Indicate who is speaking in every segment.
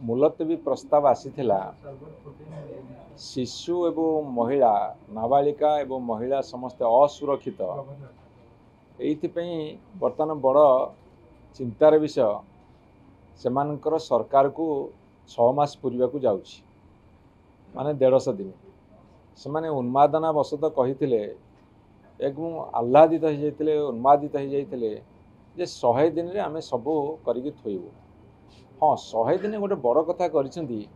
Speaker 1: मुलतवी प्रस्ताव आसीथिला शिशु एवं महिला नाबालिका एवं महिला समस्त असुरक्षित एइथिपई बर्तमान बड़ चिंतार विषय सेमानकर सरकार को 6 मास पूर्वा को जाउछि माने 150 दिन से माने उन्मादना वशत कही एकदम आह्लादित हो जाते उन्मादित हो जाते जे 100 दिन रे आमे सबू करिक थोइबू। हाँ 100 दिन गोटे बड़ कथा करिसेंती।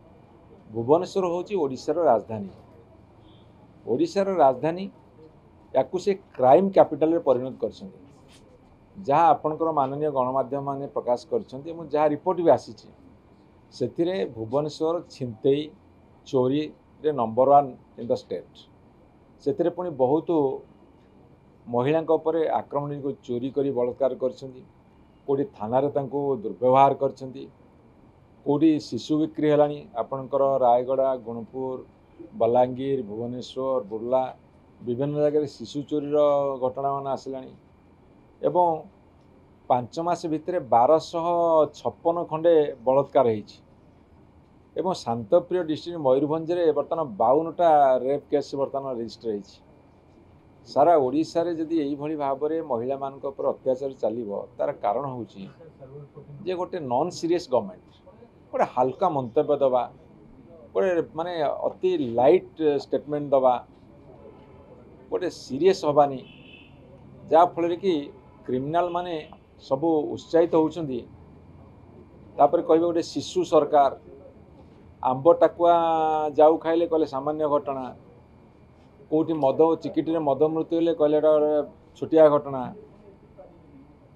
Speaker 1: भुवनेश्वर होची ओडिशार राजधानी। ओडिशार राजधानी याकू से क्राइम कैपिटल रे परिणत करछंती जहाँ आपनकर माननीय गणमाध्यम माने प्रकाश करछंती एवं जहाँ रिपोर्ट भी आसीछि सेथिरे भुवनेश्वर छिनतेई चोरी रे नंबर 1 इन द स्टेट। सेथिरे पुणी बहुत महिला उपरे आक्रमण को चोरी करी बलात्कार करछंती कोडी थाना रे तांको दुर्व्यवहार करछंती कोडी शिशु बिक्री हेलानी आपनकर रायगड़ा गुणपुर बलांगीर भुवनेश्वर बुर्ला विभिन्न जगह शिशु चोरीर घटना मान आसलानी एवं 5 मास भितर 1256 खंडे बलात्कार होईछि एवं शांतप्रिय डिस्ट्रिक्ट मयूरभंज रे बर्तमान 52टा रेप केस बर्तमान रजिस्टर होईछि। सारा ओडिशा रे जदि एई भली भाव रे महिला मानक ऊपर अत्याचार चलिबो तार कारण होउछि जे गोटे नॉन सीरियस गवर्नमेंट गोटे हल्का मंतव्य दबा गोटे माने अति लाइट स्टेटमेंट दबा गोटे सीरियस हबानी जा फल कि क्रिमिनाल माने सब उत्साहित होउछंदी। तापर कहबे गोटे शिशु सरकार आंब टाकुआ जाऊ खाइले कहले सामान्य घटना कोटी मद चिकिटी मद मृत्यु हेले कहले छोटिया घटना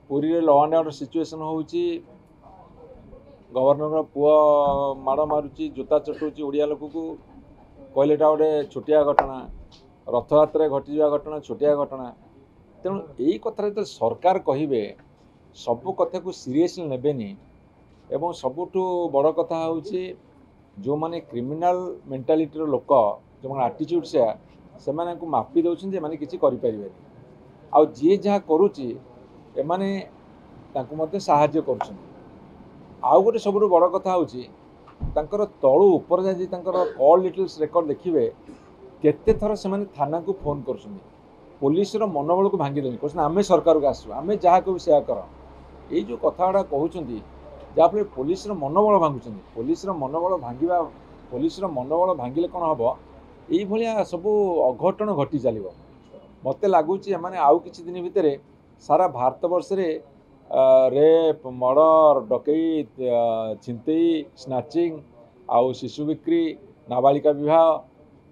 Speaker 1: पुरी रे लॉ एंड ऑर्डर सिचुएशन होउची गवर्नर पुआ माड़ मारुची जोता चटुची ओडिया लोक को कहले गोटे छोटिया घटना रथयात्रा घटी जा घटना छोटिया घटना तेणु यही कथा जो सरकार कहे सबू कथा को सीरियसली नेबेनी एवं सबुठु बड़ कथा हूँ जो माने क्रिमिनाल मेंटालिटी लोक जो माने आटिट्यूड से माने को मापी दौरान जे माने किसी करि परिबेनी आउ जी जहाँ करुच्ची एमाने तांको मध्य साहाय्य करुछन। आउ गोटे सबुठु बड़ कथा हूँ तांकर तळु ऊपर जाई तांकर कॉल डिटेल्स रेकर्ड देखिबे केते थर से माने थाना को फोन करछन पुलिस रो मनोबल को भांगी देनी कहछन आमे सरकार को आसु आमे जहाँ को सेया कर ए जो कथाड़ा कहउछंती जाफले पुलिस रो मनोबल भांगुछन पुलिस रो मनोबल भांगिबा पुलिस रो मनोबल भांगिले कोन हबो एई भलिया सब अघटन घटी चलिबो। मते लागुची माने आउ किछि दिन भितरे सारा भारत वर्ष रे रेप मर्डर डकैत छिनतेई स्नैचिंग आउ शिशु बिक्री नाबालिका विवाह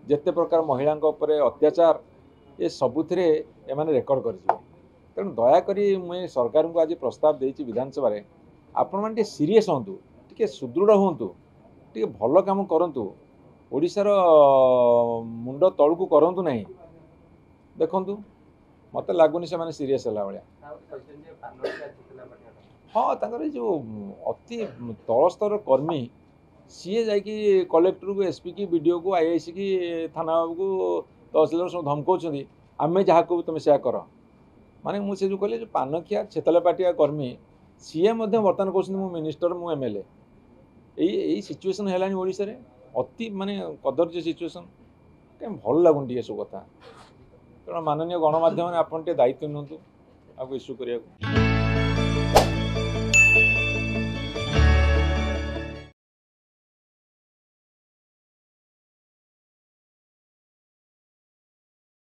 Speaker 1: जेते प्रकार महिला उपरे अत्याचार ये सबुथिरे एमाने रेकर्ड कर तेणु दयाकोरी मुझे सरकार को आज प्रस्ताव देती विधानसभा रे आपण मैंने सीरीयस हूँ टे सुदृढ़ हूँ टे भल कम करूँ ओडिशार मुंड तलू को करूँ ना देखु मत लगुनि से सीरीयस है भाया। हाँ तंकर जो अति तल स्तर कर्मी सी जा कलेक्टर को एसपी की बीडीओ को आईआईसी की थाना बाबू को तहसीलदार सब धमकाउछंदी आमे जहाँ को तुम से कर माने मुझे जो कहले जो पानखिया छेतलापाटिया कर्मी सीए बर्तमान कहते मु मिनिस्टर मु एमएलए यही सिचुएसन है ओडिशा रे अति माने कदर्य सिचुएसन कहीं भल लगुन टे सब कथा तेणु माननीय गणमाध्यम आप दायित्व नियंतु आपको इश्यू करिया।